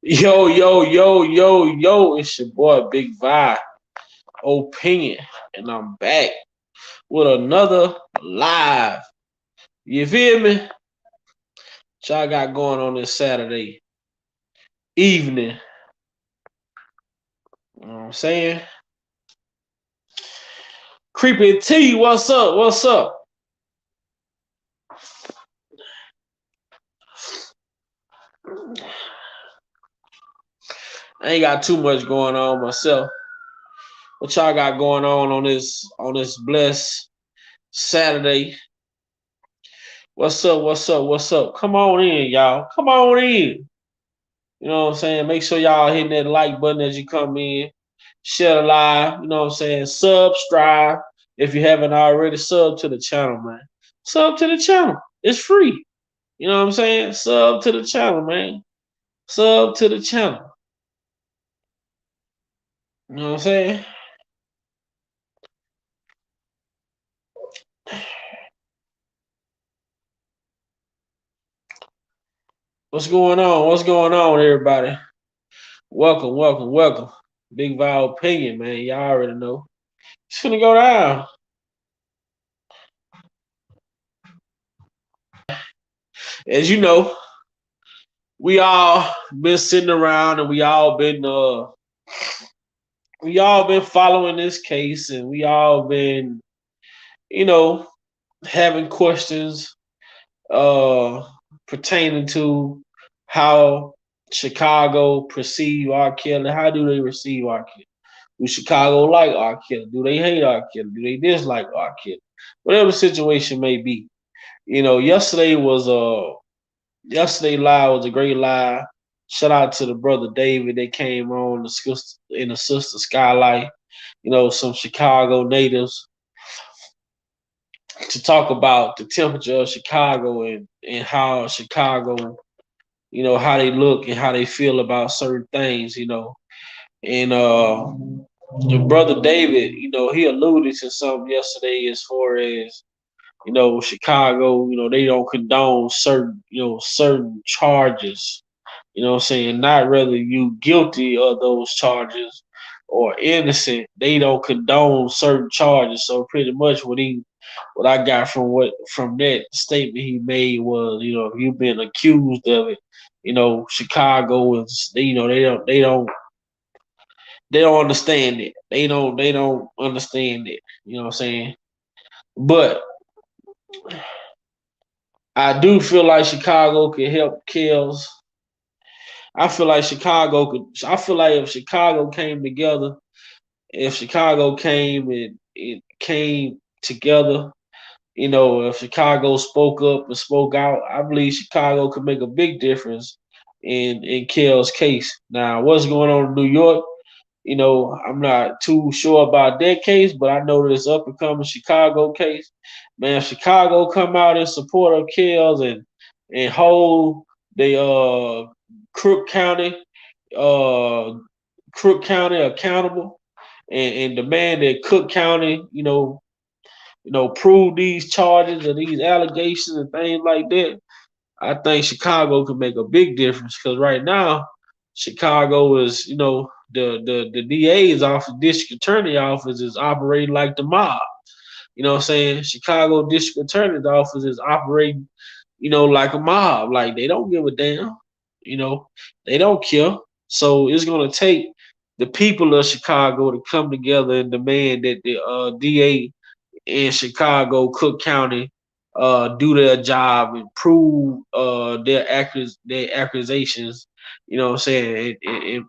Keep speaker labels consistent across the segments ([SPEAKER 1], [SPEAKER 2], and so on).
[SPEAKER 1] Yo, yo, yo, yo, yo, it's your boy Big Vi Opinion, and I'm back with another live. You feel me? What y'all got going on this Saturday evening? You know what I'm saying? Creepy T, what's up? What's up? I ain't got too much going on myself. What y'all got going on this blessed Saturday? What's up? What's up? What's up? Come on in, y'all. Come on in. You know what I'm saying? Make sure y'all hitting that like button as you come in. Share the live. You know what I'm saying? Subscribe if you haven't already. Sub to the channel, man. Sub to the channel. It's free. You know what I'm saying? Sub to the channel, man. Sub to the channel. You know what I'm saying? What's going on? What's going on, everybody? Welcome, welcome, welcome. Big Val opinion, man. Y'all already know. It's gonna go down. As you know, we all been sitting around and we all been following this case and we all been, you know, having questions uh pertaining to how Chicago perceive R. Kelly. How do they receive R. Kelly? Do Chicago like R. Kelly? Do they hate R. Kelly? Do they dislike R. Kelly? Whatever the situation may be. You know, yesterday live was a great live. Shout out to the brother David that came on the sister Skylight. You know, some Chicago natives to talk about the temperature of Chicago and how Chicago, how they look and how they feel about certain things, And the brother David, he alluded to something yesterday as far as, Chicago, they don't condone certain charges. You know what I'm saying? Not whether you guilty of those charges or innocent. They don't condone certain charges. So pretty much what I got from that statement he made was, if you've been accused of it, Chicago is they don't understand it. They don't understand it. You know what I'm saying? But I do feel like Chicago could help kills. I feel like if Chicago came together, if Chicago came and it came together, if Chicago spoke up and spoke out, I believe Chicago could make a big difference in Kell's case. Now, what's going on in New York? I'm not too sure about that case, but I know this up and coming Chicago case. Man, if Chicago come out in support of Kells and hold the Crook County uh Crook County accountable and demand that Cook County, prove these charges or these allegations and things like that, I think Chicago could make a big difference because right now, Chicago is, the DA's office, district attorney office is operating like the mob. You know what I'm saying? Chicago district attorney's office is operating, like a mob. Like they don't give a damn. You know, they don't care. So it's gonna take the people of Chicago to come together and demand that the DA in Chicago, Cook County, do their job and prove their accusations. You know what I'm saying? And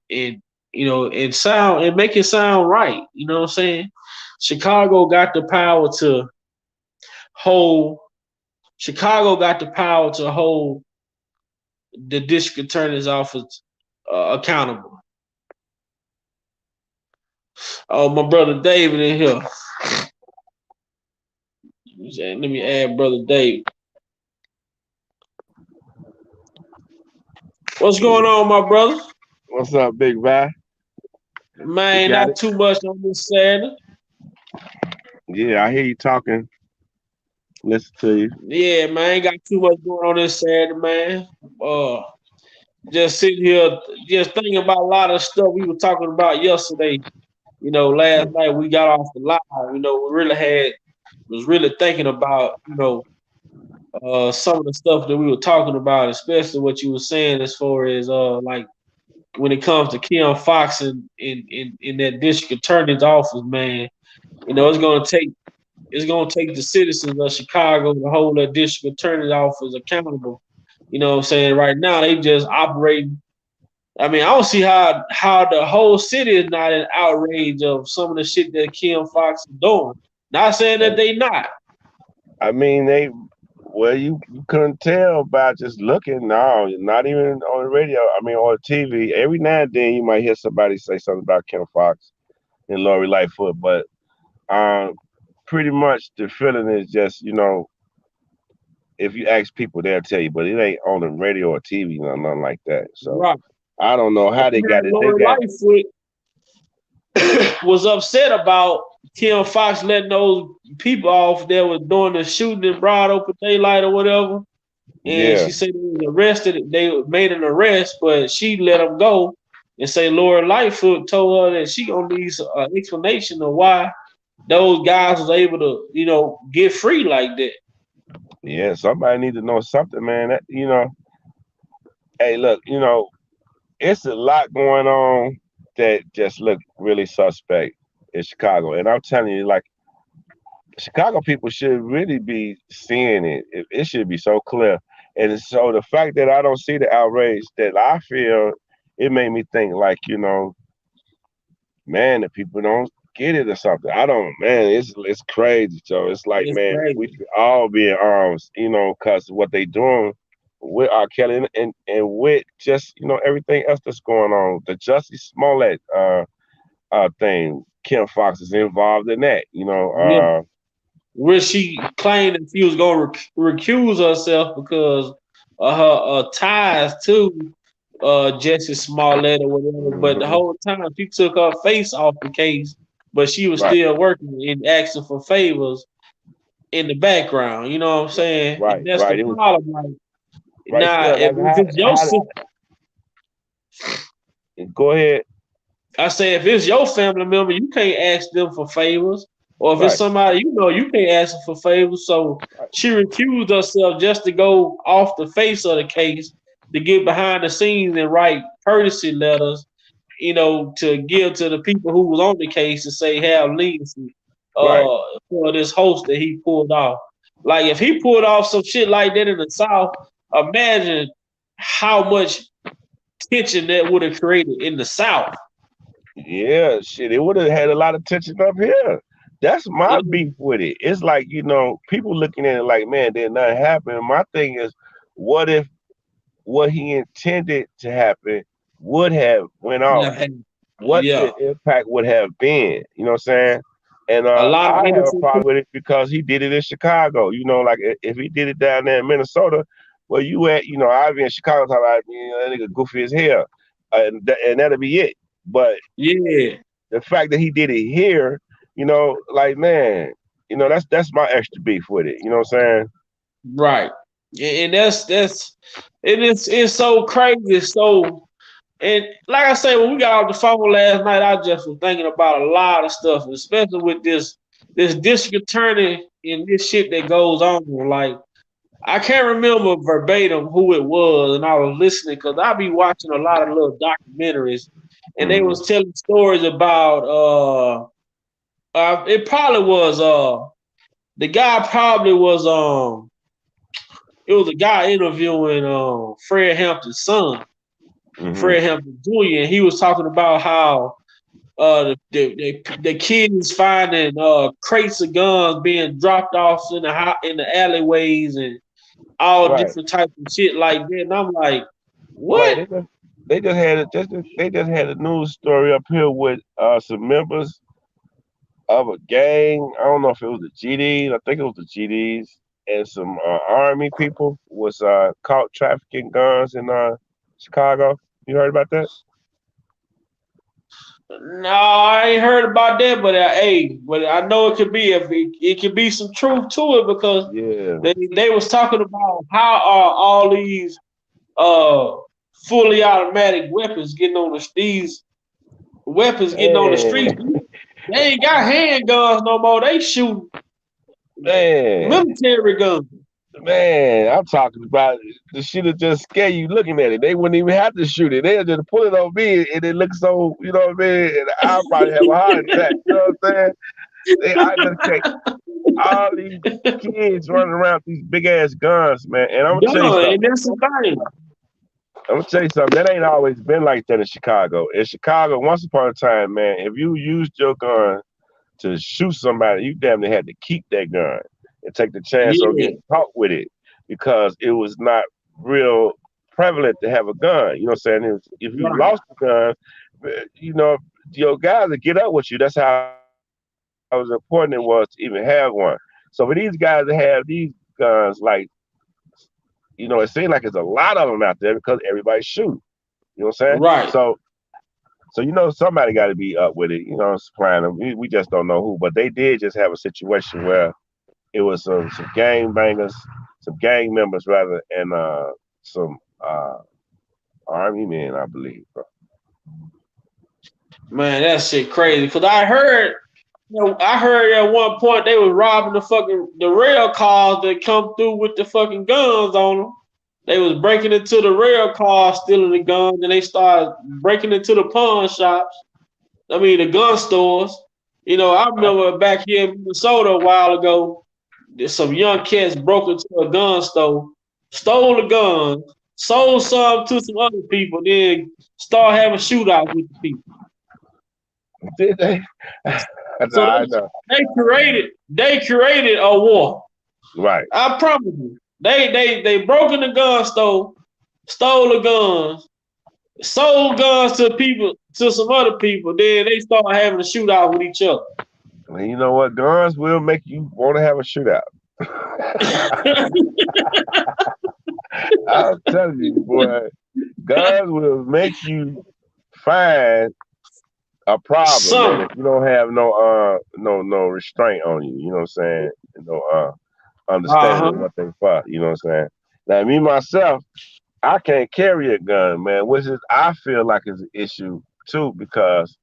[SPEAKER 1] make it sound right. You know what I'm saying? Chicago got the power to hold. Chicago got the power to hold the district attorney's office accountable. Oh, my brother David in here. Let me add brother David. What's going on, my brother?
[SPEAKER 2] What's up, Big Vi? You
[SPEAKER 1] Man,
[SPEAKER 2] got
[SPEAKER 1] not
[SPEAKER 2] it?
[SPEAKER 1] too much on this Saturday.
[SPEAKER 2] Yeah, I hear you talking. Listen to you.
[SPEAKER 1] Yeah, man, ain't got too much going on this Saturday, man. Uh, just sitting here, just thinking about a lot of stuff we were talking about yesterday. Last night we got off the live. We really was really thinking about some of the stuff that we were talking about, especially what you were saying as far as like when it comes to Keon Fox in that district attorney's office, man. It's gonna take the citizens of Chicago to hold that district attorney's office accountable. You know what I'm saying? Right now they just operating. I mean, I don't see how the whole city is not in outrage of some of the shit that Kim Fox is doing. Not saying that they not.
[SPEAKER 2] I mean, well, you couldn't tell by just looking. No, not even on the radio. I mean, on TV. Every now and then you might hear somebody say something about Kim Fox and Lori Lightfoot, but um, pretty much the feeling is just, if you ask people, they'll tell you, but it ain't on the radio or TV, nothing like that. So
[SPEAKER 1] Right.
[SPEAKER 2] I don't know
[SPEAKER 1] And
[SPEAKER 2] how they got it. They
[SPEAKER 1] Lori
[SPEAKER 2] got
[SPEAKER 1] Lightfoot was upset about Kim Fox letting those people off that was doing the shooting in broad open daylight or whatever. And
[SPEAKER 2] yeah,
[SPEAKER 1] she said they was arrested. They made an arrest, but she let them go and say Lori Lightfoot told her that she gonna need an explanation of why those guys was able to, get free like that.
[SPEAKER 2] yeah. Somebody need to know something, man. Hey, look, it's a lot going on that just look really suspect in Chicago, and I'm telling you, like Chicago people should really be seeing it. It should be so clear. And so the fact that I don't see the outrage that I feel, it made me think like, man, the people don't get it or something. I don't, man, it's crazy. So it's like,
[SPEAKER 1] It's
[SPEAKER 2] man, we
[SPEAKER 1] crazy.
[SPEAKER 2] should all be in arms, because what they doing with R. Kelly and with just, everything else that's going on. The Justice Smollett thing, Kim Fox is involved in that,
[SPEAKER 1] Yeah. Where she claimed that she was going to recuse herself because of her ties to Jesse Smollett or whatever. But the
[SPEAKER 2] mhm,
[SPEAKER 1] whole time she took her face off the case, but she was
[SPEAKER 2] right,
[SPEAKER 1] still working and asking for favors in the background. You know what I'm saying? And that's the
[SPEAKER 2] right. It was
[SPEAKER 1] problem. Like
[SPEAKER 2] right
[SPEAKER 1] now,
[SPEAKER 2] there.
[SPEAKER 1] if
[SPEAKER 2] Like
[SPEAKER 1] it's your
[SPEAKER 2] go ahead.
[SPEAKER 1] I say if it's your family member, you can't ask them for favors. Or if it's
[SPEAKER 2] Right,
[SPEAKER 1] somebody you can't ask them for favors. So
[SPEAKER 2] right,
[SPEAKER 1] she recused herself just to go off the face of the case to get behind the scenes and write courtesy letters, to give to the people who was on the case to say have leniency
[SPEAKER 2] right.
[SPEAKER 1] for this host that he pulled off. Like if he pulled off some shit like that in the South, imagine how much tension that would have created in the South.
[SPEAKER 2] Yeah, shit. It would have had a lot of tension up here. That's my
[SPEAKER 1] You know,
[SPEAKER 2] beef with it. It's like, people looking at it like, man, did nothing happen. My thing is, what if what he intended to happen would have went off?
[SPEAKER 1] yeah,
[SPEAKER 2] What
[SPEAKER 1] yeah.
[SPEAKER 2] the impact would have been? You know what I'm saying? And
[SPEAKER 1] A lot of
[SPEAKER 2] I have a
[SPEAKER 1] innocent
[SPEAKER 2] problem
[SPEAKER 1] people.
[SPEAKER 2] with it because he did it in Chicago. Like if he did it down there in Minnesota, where you at? I've been in Chicago talking about, that nigga goofy as hell, and that'll be it. But
[SPEAKER 1] Yeah,
[SPEAKER 2] the fact that he did it here, like man, that's my extra beef with it. You know what I'm saying?
[SPEAKER 1] right. And that's it's so crazy. So and like I said, when we got off the phone last night, I just was thinking about a lot of stuff, especially with this district attorney and this shit that goes on. Like I can't remember verbatim who it was, and I was listening because I be watching a lot of little documentaries, and they
[SPEAKER 2] Mm-hmm.
[SPEAKER 1] was telling stories about it probably was the guy probably was it was a guy interviewing Fred Hampton's son,
[SPEAKER 2] Mm-hmm.
[SPEAKER 1] Fred Hampton Jr. And he was talking about how the kids finding crates of guns being dropped off in the alleyways and all
[SPEAKER 2] Right.
[SPEAKER 1] different types of shit like that. And I'm like,
[SPEAKER 2] Right.
[SPEAKER 1] what?
[SPEAKER 2] They just had a news story up here with some members of a gang. I don't know if it was the GDs. I think it was the GDs and some army people was caught trafficking guns in Chicago. You heard about that?
[SPEAKER 1] No, I ain't heard about that, but but I know it could be it could be some truth to it because
[SPEAKER 2] Yeah.
[SPEAKER 1] they was talking about how are all these uh fully automatic weapons getting on these weapons getting on the streets.
[SPEAKER 2] Man,
[SPEAKER 1] They ain't got handguns no more. They shoot
[SPEAKER 2] man,
[SPEAKER 1] military guns.
[SPEAKER 2] man, I'm talking about the shit that just scare you looking at it. They wouldn't even have to shoot it. They'll just pull it on me and it looks so, you know what I mean? And I'll probably have a heart attack. You know what I'm saying? I just take all these kids running around with these big ass guns, man. And I'm gonna tell you
[SPEAKER 1] Gun, and
[SPEAKER 2] something.
[SPEAKER 1] that's the thing.
[SPEAKER 2] I'm gonna tell you something. That ain't always been like that in Chicago. In Chicago, once upon a time, man, if you used your gun to shoot somebody, you damn near had to keep that gun and take the chance of
[SPEAKER 1] Yeah,
[SPEAKER 2] getting caught with it because it was not real prevalent to have a gun. You know what I'm saying? If you
[SPEAKER 1] right,
[SPEAKER 2] lost a gun, you know, your guys would get up with you. That's how important it was to even have one. So for these guys to have these guns, like, it seems like it's a lot of them out there because everybody shoot. You know what I'm saying?
[SPEAKER 1] right.
[SPEAKER 2] So somebody got to be up with it. Supplying them. We just don't know who, but they did just have a situation where it was some gang bangers, some gang members rather, and some army men, I believe. Bro.
[SPEAKER 1] Man, that shit crazy. Cause I heard at one point they was robbing the rail cars that come through with the fucking guns on them. They was breaking into the rail cars, stealing the guns, and they started breaking into the pawn shops. I mean, the gun stores. I remember back here in Minnesota a while ago, some young cats broke into a gun store, stole the guns, sold some to some other people, then start having shootouts with the people.
[SPEAKER 2] Did they?
[SPEAKER 1] So
[SPEAKER 2] I know.
[SPEAKER 1] they created a war.
[SPEAKER 2] Right.
[SPEAKER 1] I promise you. They broke in the gun store, stole the guns, sold guns to people to some other people. Then they started having a shootout with each other.
[SPEAKER 2] And you know what? Guns will make you want to have a shootout. I'm telling you, boy, guns will make you find a problem, man,
[SPEAKER 1] Some.
[SPEAKER 2] if you don't have no restraint on you. You know what I'm saying? No understanding
[SPEAKER 1] Uh-huh.
[SPEAKER 2] of what they for. You know what I'm saying? Now, me myself, I can't carry a gun, man, which is I feel like is an issue too because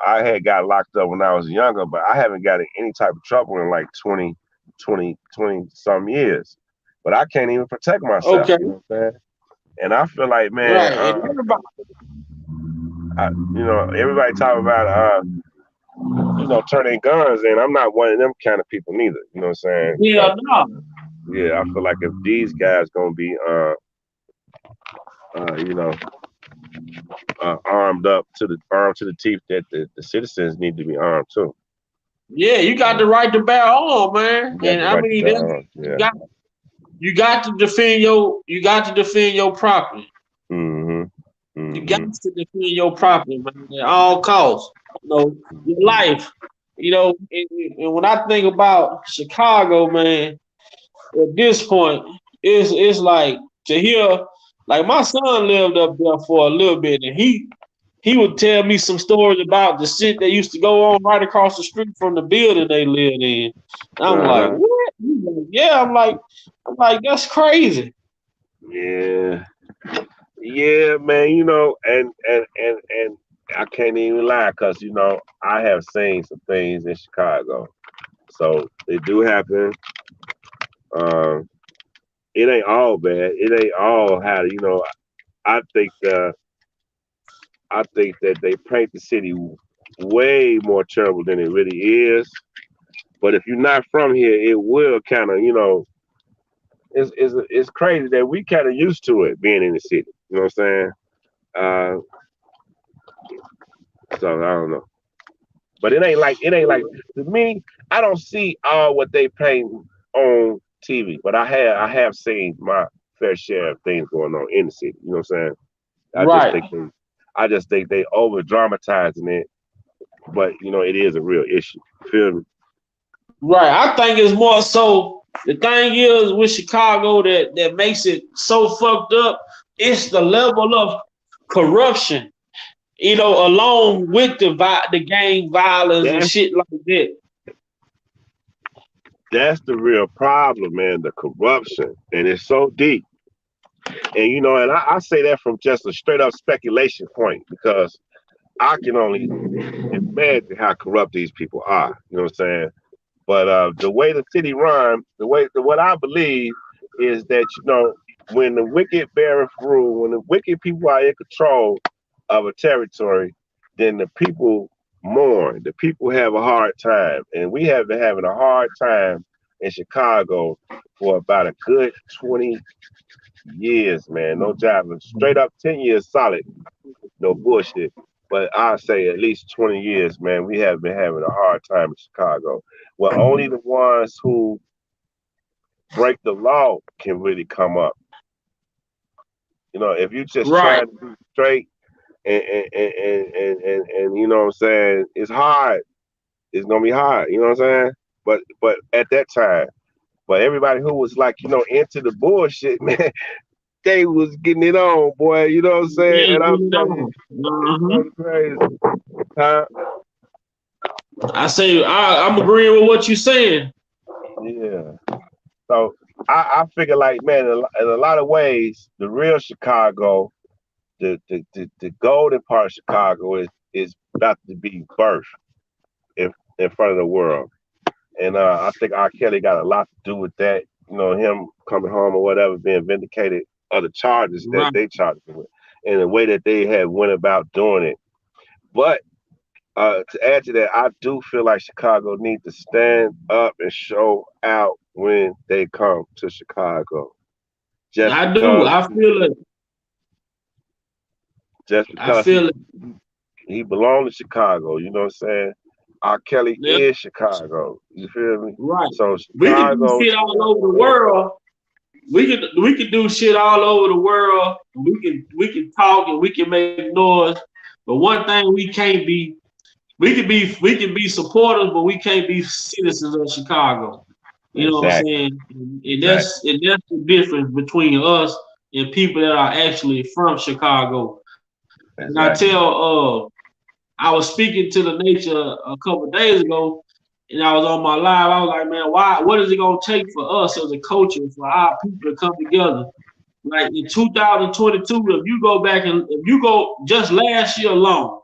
[SPEAKER 2] I had got locked up when I was younger, but I haven't got in any type of trouble in like 20 some years. But I can't even protect myself.
[SPEAKER 1] Okay.
[SPEAKER 2] You know what I'm saying? And I feel like, man,
[SPEAKER 1] Right. And everybody.
[SPEAKER 2] everybody talk about turning guns in. I'm not one of them kind of people neither. You know what I'm saying?
[SPEAKER 1] Yeah,
[SPEAKER 2] Because
[SPEAKER 1] no.
[SPEAKER 2] yeah, I feel like if these guys gonna be uh, you know, armed to the teeth, that the citizens need to be armed too.
[SPEAKER 1] Yeah, you got the right to bear arms, man.
[SPEAKER 2] You got
[SPEAKER 1] And
[SPEAKER 2] the
[SPEAKER 1] I
[SPEAKER 2] right to
[SPEAKER 1] mean
[SPEAKER 2] bear
[SPEAKER 1] that
[SPEAKER 2] arms.
[SPEAKER 1] you
[SPEAKER 2] Yeah.
[SPEAKER 1] got you got to defend your property.
[SPEAKER 2] Mhm.
[SPEAKER 1] You got
[SPEAKER 2] Mhm.
[SPEAKER 1] to defend your property, man, at all costs. Your life. And when I think about Chicago, man, at this point, it's like to hear, like my son lived up there for a little bit, and he would tell me some stories about the shit that used to go on right across the street from the building they lived in. And I'm
[SPEAKER 2] Uh
[SPEAKER 1] like,
[SPEAKER 2] huh.
[SPEAKER 1] what? He's like, yeah, I'm like, that's crazy.
[SPEAKER 2] Yeah. Yeah, man. And I can't even lie, cause I have seen some things in Chicago. So they do happen. Um, it ain't all bad. It ain't all how I think I think that they paint the city way more terrible than it really is. But if you're not from here, it will kind of it's crazy that we kind of used to it being in the city. You know what I'm saying? Uh, so I don't know. But it ain't like to me. I don't see all what they paint on TV, but I have seen my fair share of things going on in the city. You know what I'm saying? I just
[SPEAKER 1] Right.
[SPEAKER 2] think they, I just think they over dramatizing it, but it is a real issue. Feel me?
[SPEAKER 1] Right. I think it's more so the thing is with Chicago that makes it so fucked up, it's the level of corruption, along with the gang violence and
[SPEAKER 2] That's
[SPEAKER 1] shit like that.
[SPEAKER 2] that's the real problem, man. The corruption, and it's so deep. And and I say that from just a straight up speculation point because I can only imagine how corrupt these people are. You know what I'm saying? But the way the city run, what I believe is that when the wicked beareth rule, when the wicked people are in control of a territory, then the people mourn. The people have a hard time, and we have been having a hard time in Chicago for about a good 20 years, man. No job, straight up 10 years solid, no bullshit. But I say at least 20 years, man, we have been having a hard time in Chicago. Well, only the ones who break the law can really come up. If you just
[SPEAKER 1] Right.
[SPEAKER 2] trying to be straight and you know what I'm saying, it's hard. It's gonna be hard. You know what I'm saying? But at that time, but everybody who was like into the bullshit, man, they was getting it on, boy. You know what I'm saying?
[SPEAKER 1] Yeah,
[SPEAKER 2] And I'm
[SPEAKER 1] get it
[SPEAKER 2] telling you,
[SPEAKER 1] on.
[SPEAKER 2] it's gonna be crazy. Huh?
[SPEAKER 1] I'm agreeing with what you're saying.
[SPEAKER 2] Yeah. So I figure like, man, in a lot of ways, the real Chicago, the golden part of Chicago is about to be birthed in front of the world. And I think R. Kelly got a lot to do with that. Him coming home or whatever, being vindicated of the charges that
[SPEAKER 1] Right.
[SPEAKER 2] they charged him with, and the way that they had went about doing it. But to add to that, I do feel like Chicago needs to stand up and show out when they come to Chicago. Just
[SPEAKER 1] I do.
[SPEAKER 2] because, just
[SPEAKER 1] I
[SPEAKER 2] because
[SPEAKER 1] feel it.
[SPEAKER 2] he belonged to Chicago. You know what I'm saying? R. Kelly
[SPEAKER 1] Yeah.
[SPEAKER 2] is Chicago. You feel me?
[SPEAKER 1] Right.
[SPEAKER 2] So
[SPEAKER 1] We can do
[SPEAKER 2] Chicago
[SPEAKER 1] shit
[SPEAKER 2] should
[SPEAKER 1] all
[SPEAKER 2] have
[SPEAKER 1] over the
[SPEAKER 2] more impact.
[SPEAKER 1] world. We can do shit all over the world. We can talk and we can make noise. But one thing we can't be we can be supporters, but we can't be citizens of Chicago. You know what I'm
[SPEAKER 2] Exactly.
[SPEAKER 1] saying? And
[SPEAKER 2] Exactly.
[SPEAKER 1] that's the difference between us and people that are actually from Chicago. And I tell
[SPEAKER 2] Exactly.
[SPEAKER 1] I was speaking to the nature a couple of days ago, and I was on my live. I was like, man, why? What is it gonna take for us as a culture for our people to come together? Like in 2022, if you go back and if you go just last year alone,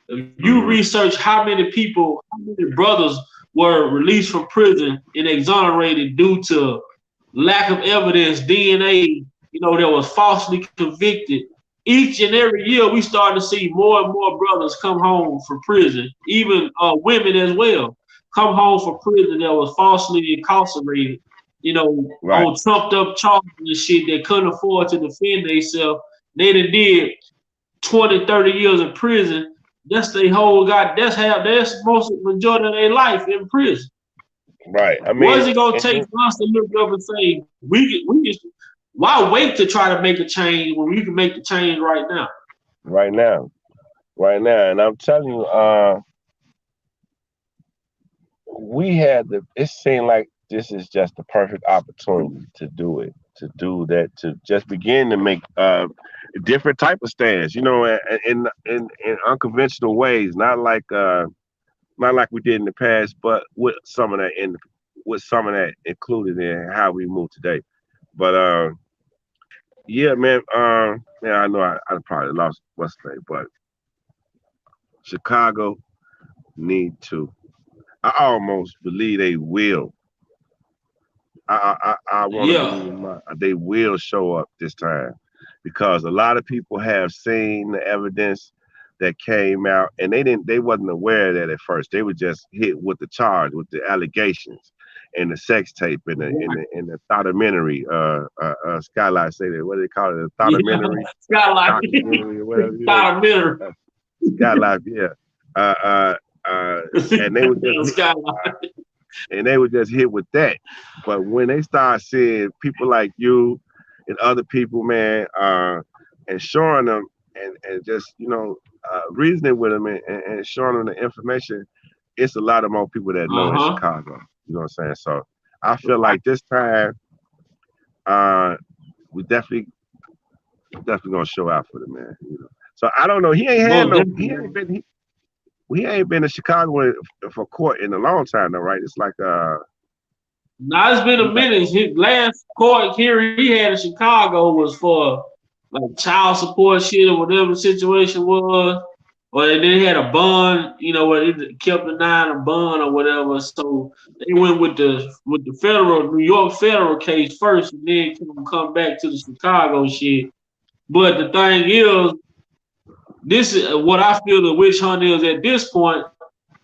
[SPEAKER 1] if you
[SPEAKER 2] Hmm.
[SPEAKER 1] research how many people, how many brothers were released from prison and exonerated due to lack of evidence, DNA, that was falsely convicted. Each and every year, we started to see more and more brothers come home from prison, even women as well, come home from prison that was falsely incarcerated,
[SPEAKER 2] Right.
[SPEAKER 1] on trumped up charges and shit that couldn't afford to defend themselves. They done did 20, 30 years in prison. That's most majority of their life in prison.
[SPEAKER 2] Right. I
[SPEAKER 1] What is
[SPEAKER 2] mean,
[SPEAKER 1] it gonna
[SPEAKER 2] and
[SPEAKER 1] take
[SPEAKER 2] then
[SPEAKER 1] for us to look up and say we can why wait to try to make a change when we can make the change right now?
[SPEAKER 2] right now, right now, and I'm telling you, we had the. It seemed like this is just the perfect opportunity to do it, to do that, to just begin to make different type of stands. In unconventional ways, not like we did in the past, but with some of that included in how we move today. But yeah, man. Yeah, I know I probably lost what's the name, but Chicago need to. I almost believe they will. I want to
[SPEAKER 1] Yeah.
[SPEAKER 2] believe they will show up this time because a lot of people have seen the evidence that came out and they wasn't aware of that at first. They were just hit with the charge, with the allegations and the sex tape and the documentary. Skylight say that, what do they call it, a
[SPEAKER 1] Yeah.
[SPEAKER 2] documentary,
[SPEAKER 1] Skyline.
[SPEAKER 2] documentary or whatever.
[SPEAKER 1] Got a mirror.
[SPEAKER 2] Uh, Skylight, yeah. Uh, uh, uh, and they were just
[SPEAKER 1] Skyline.
[SPEAKER 2] hit with that. But when they start seeing people like you and other people, man, and showing them and just reasoning with them and showing them the information, it's a lot of more people that know in
[SPEAKER 1] Uh-huh.
[SPEAKER 2] Chicago. You know what I'm saying? So I feel
[SPEAKER 1] Right.
[SPEAKER 2] like this time, uh, we definitely gonna show out for the man. So I don't know.
[SPEAKER 1] Most definitely.
[SPEAKER 2] He ain't been to Chicago for court in a long time though, right? It's like
[SPEAKER 1] Now it's been a minute. His last court hearing he had in Chicago was for like child support shit or whatever the situation was. Or they had a bond, where it kept denying a bond or whatever. So they went with the federal New York federal case first, and then come back to the Chicago shit. But the thing is, this is what I feel the witch hunt is at this point.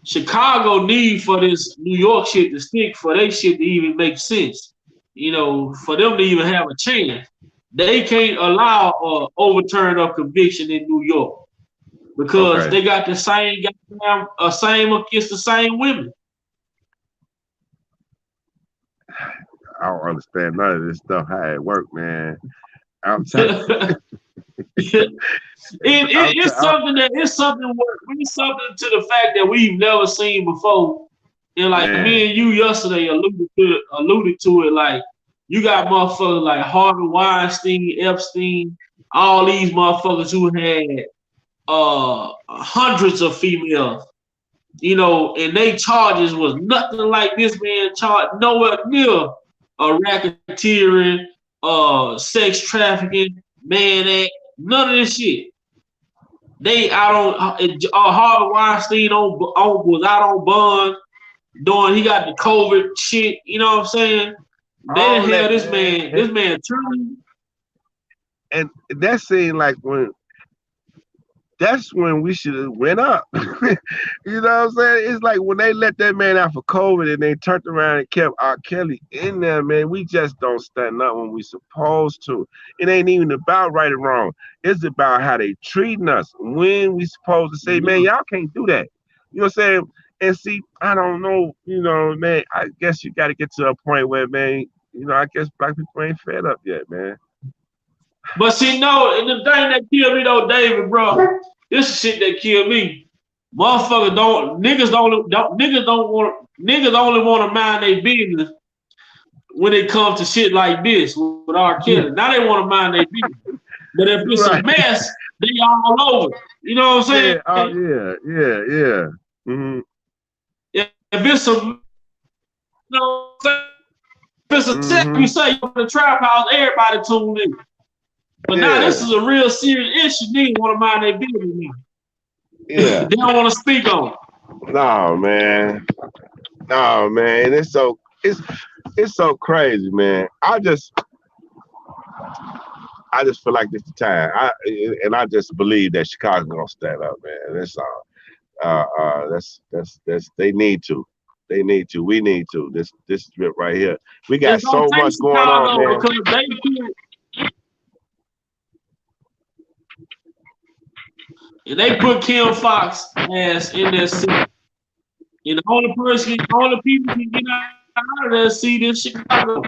[SPEAKER 1] Chicago need for this New York shit to stick for they shit to even make sense. For them to even have a chance. They can't allow overturn of conviction in New York because
[SPEAKER 2] Okay.
[SPEAKER 1] they got the same goddamn same against the same women.
[SPEAKER 2] I don't understand none of this stuff how it work, man. I'm telling.
[SPEAKER 1] It's something that it's something to the fact that we've never seen before. And like me
[SPEAKER 2] Man.
[SPEAKER 1] and you yesterday alluded to it, like you got motherfuckers like Harvey Weinstein, Epstein, all these motherfuckers who had hundreds of females, and they charges was nothing like this man charged, nowhere near racketeering, sex trafficking, man act, none of this shit. They out on Harvey Weinstein was out on bond doing he got the COVID shit, you know what I'm saying? They
[SPEAKER 2] All
[SPEAKER 1] didn't have
[SPEAKER 2] that,
[SPEAKER 1] this
[SPEAKER 2] man.
[SPEAKER 1] man, this man truly.
[SPEAKER 2] And that seemed like that's when we should have went up. You know what I'm saying? It's like when they let that man out for COVID and they turned around and kept R.Kelly in there, man. We just don't stand up when we supposed to. It ain't even about right or wrong. It's about how they treating us. When we supposed to say, man,
[SPEAKER 1] Yeah.
[SPEAKER 2] y'all can't do that. You know what I'm saying? And see, I don't know, man, I guess you got to get to a point where, man, I guess black people ain't fed up yet, man.
[SPEAKER 1] But see, no, and the thing that killed me though, David, bro, this is shit that killed me. Motherfuckers niggas only want to mind their business when it comes to shit like this with R. Kelly.
[SPEAKER 2] Yeah,
[SPEAKER 1] Now they want to mind their business. But if it's a
[SPEAKER 2] right.
[SPEAKER 1] mess, they all over. You know what I'm
[SPEAKER 2] Yeah, oh
[SPEAKER 1] saying?
[SPEAKER 2] yeah, yeah, yeah. Hmm.
[SPEAKER 1] If it's a, if it's a set, you
[SPEAKER 2] Hmm.
[SPEAKER 1] say you're in the trap house, everybody tune in. But now this
[SPEAKER 2] Yeah,
[SPEAKER 1] is a real serious issue. Niggas want to mind their business now.
[SPEAKER 2] yeah.
[SPEAKER 1] They don't want to speak on it.
[SPEAKER 2] No, man. No, man. It's so crazy, man. I just feel like this the time. I just believe that Chicago gonna stand up, man. That's all. That's they need to. They need to. We need to. This trip right here. We got
[SPEAKER 1] It's gonna
[SPEAKER 2] so
[SPEAKER 1] take
[SPEAKER 2] much going on,
[SPEAKER 1] Chicago
[SPEAKER 2] man.
[SPEAKER 1] because they put Kim Fox ass in their seat. And the only people can get out of that seat is Chicago.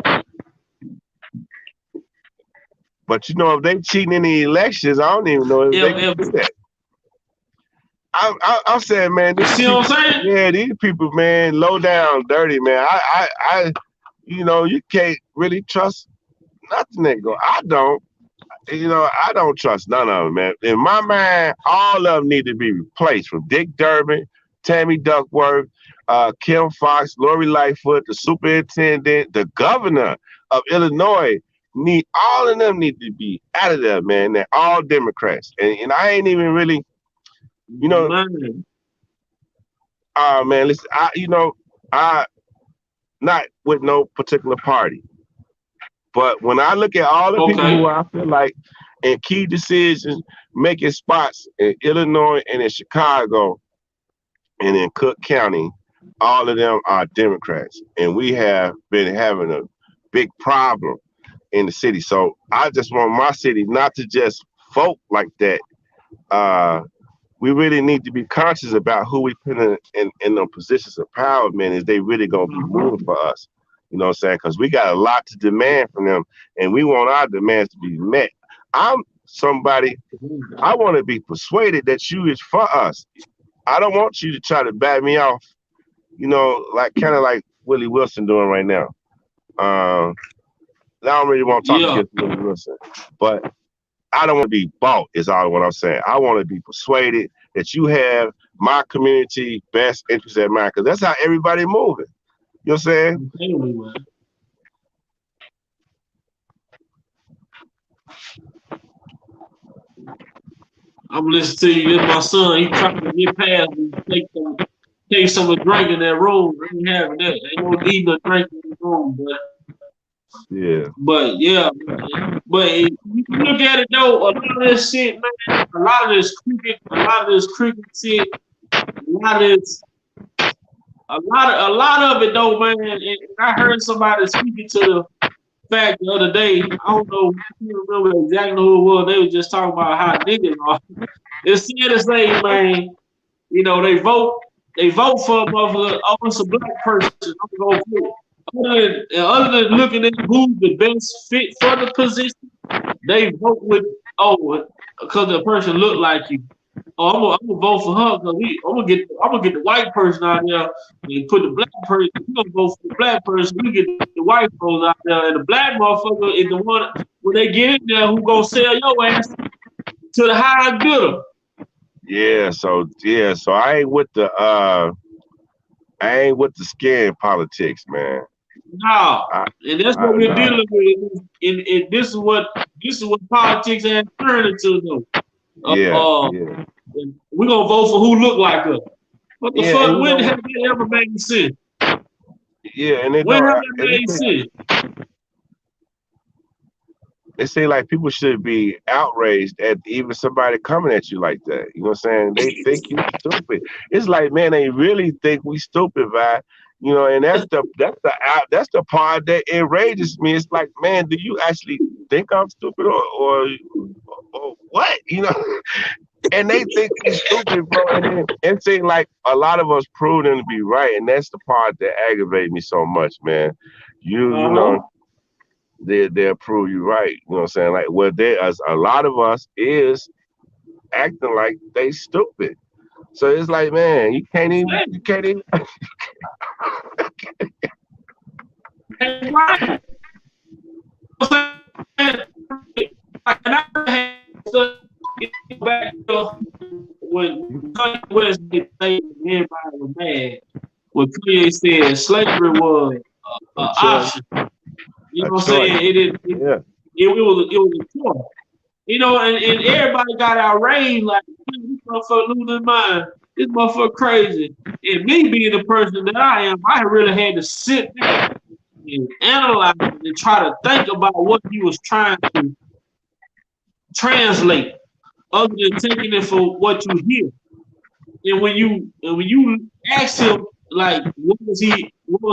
[SPEAKER 2] But if they cheating in the elections, I don't even know if they can
[SPEAKER 1] If
[SPEAKER 2] do that. I'm saying, man,
[SPEAKER 1] you
[SPEAKER 2] these
[SPEAKER 1] see what
[SPEAKER 2] people,
[SPEAKER 1] I'm saying?
[SPEAKER 2] yeah, these people, man, low down, dirty, man. You can't really trust nothing that go. I don't, I don't trust none of them, man. In my mind, all of them need to be replaced from Dick Durbin, Tammy Duckworth, Kim Fox, Lori Lightfoot, the superintendent, the governor of Illinois. All of them need to be out of there, man. They're all Democrats, and I ain't even really, you know,
[SPEAKER 1] Man.
[SPEAKER 2] man, listen, I not with no particular party, but when I look at all the people who
[SPEAKER 1] Okay.
[SPEAKER 2] I feel like in key decisions making spots in Illinois and in Chicago and in Cook County, all of them are Democrats, and we have been having a big problem in the city. So I just want my city not to just vote like that. Uh, we really need to be conscious about who we put in the positions of power, man. Is they really gonna be moving
[SPEAKER 1] Uh-huh.
[SPEAKER 2] for us? You know what I'm saying? Because we got a lot to demand from them, and we want our demands to be met. I'm somebody. I want to be persuaded that you is for us. I don't want you to try to back me off. Like kind of like Willie Wilson doing right now. I don't really want to talk
[SPEAKER 1] Yeah.
[SPEAKER 2] against Willie Wilson, but I don't want to be bought. Is all what I'm saying. I want to be persuaded that you have my community best interest at mind, because that's how everybody moving. You know what I'm saying?
[SPEAKER 1] I'm telling you, man. I'm listening to you. This my son. He trying to get past me. Take some of the drink in that room. I ain't having that. Ain't no need to drink in the room.
[SPEAKER 2] Yeah.
[SPEAKER 1] But yeah, but if you look at it though, a lot of this shit, man, a lot of this cricket shit, a lot of this, a lot of it though, man. And I heard somebody speaking to the fact the other day. I don't know, I can't remember exactly who it was. They were just talking about how niggas are. It's sad to say, man. You know, they vote for a motherfucker. Oh, it's a black person. I'm gonna go vote. Other than looking at who's the best fit for the position, they vote with because the person look like you. Oh, I'm gonna vote for her because I'm gonna get the white person out there and put the black person. We gonna vote for the black person. We get the white folks out there, and the black motherfucker is the one when they get in there who gonna sell your ass to the high bidder.
[SPEAKER 2] So I ain't with the skin politics, man.
[SPEAKER 1] No,
[SPEAKER 2] I,
[SPEAKER 1] and that's what we're
[SPEAKER 2] nah.
[SPEAKER 1] dealing with. And this is what politics has turned into. Though,
[SPEAKER 2] Yeah,
[SPEAKER 1] uh,
[SPEAKER 2] yeah,
[SPEAKER 1] we're gonna vote for who look like us. What the
[SPEAKER 2] yeah, and
[SPEAKER 1] fuck?
[SPEAKER 2] you
[SPEAKER 1] When
[SPEAKER 2] know,
[SPEAKER 1] have that ever made sense?
[SPEAKER 2] yeah, and it
[SPEAKER 1] When
[SPEAKER 2] don't,
[SPEAKER 1] have that
[SPEAKER 2] and
[SPEAKER 1] made sense?
[SPEAKER 2] it seems like people should be outraged at even somebody coming at you like that. You know what I'm saying? They think you stupid. It's like, man, they really think we stupid, right? You know, and that's the part that enrages me. It's like, man, do you actually think I'm stupid or what? You know, and they think we stupid, bro. And then it seems like a lot of us prove them to be right, and that's the part that aggravates me so much, man. You
[SPEAKER 1] Uh
[SPEAKER 2] know,
[SPEAKER 1] huh.
[SPEAKER 2] they'll prove you right. You know what I'm saying? Like, well, there's a lot of us is acting like they stupid. So it's like, man, you can't even.
[SPEAKER 1] And right. And I had stuff back when Kanye West did everybody was mad. When Kanye said slavery was
[SPEAKER 2] A
[SPEAKER 1] an
[SPEAKER 2] choice,
[SPEAKER 1] option. You
[SPEAKER 2] a
[SPEAKER 1] know what I'm
[SPEAKER 2] choice.
[SPEAKER 1] saying?
[SPEAKER 2] Yeah,
[SPEAKER 1] It was a choice. You know, and everybody got outraged like this motherfucker losing his mind. This motherfucker crazy. And me being the person that I am, I really had to sit back and analyze and try to think about what he was trying to translate, other than taking it for what you hear. And when you ask him like what was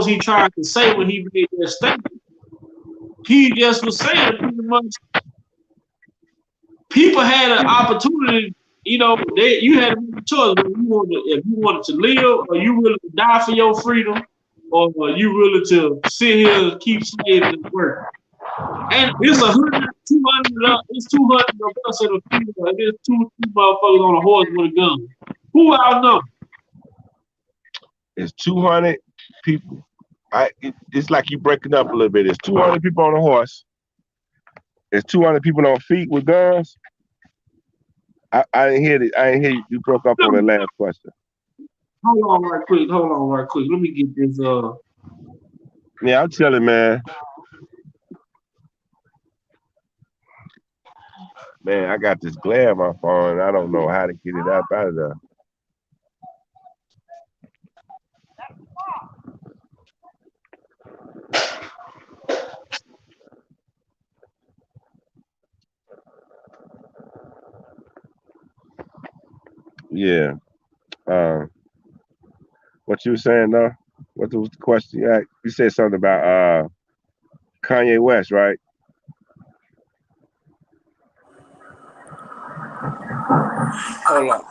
[SPEAKER 1] he trying to say when he made that statement, he just was saying pretty much people had an opportunity. You know, you had to make a choice whether if you wanted to live or you willing to die for your freedom, or you willing to sit here and keep slaving and work. And it's 200, it's 200 of us in the field, and there's two motherfuckers on a horse with a gun. Who outnumbered?
[SPEAKER 2] it's 200 people. It's like you breaking up a little bit. It's 200 people on a horse. It's 200 people on feet with guns. I didn't hear it. I didn't hear you. You broke up on the last question.
[SPEAKER 1] Hold on right quick. Let me get this
[SPEAKER 2] Yeah, I'm telling, man. Man, I got this glare on my phone. I don't know how to get it up out of there. Yeah. Um, what you were saying though? What was the question you asked? You said something about Kanye West, right?
[SPEAKER 3] Hold on.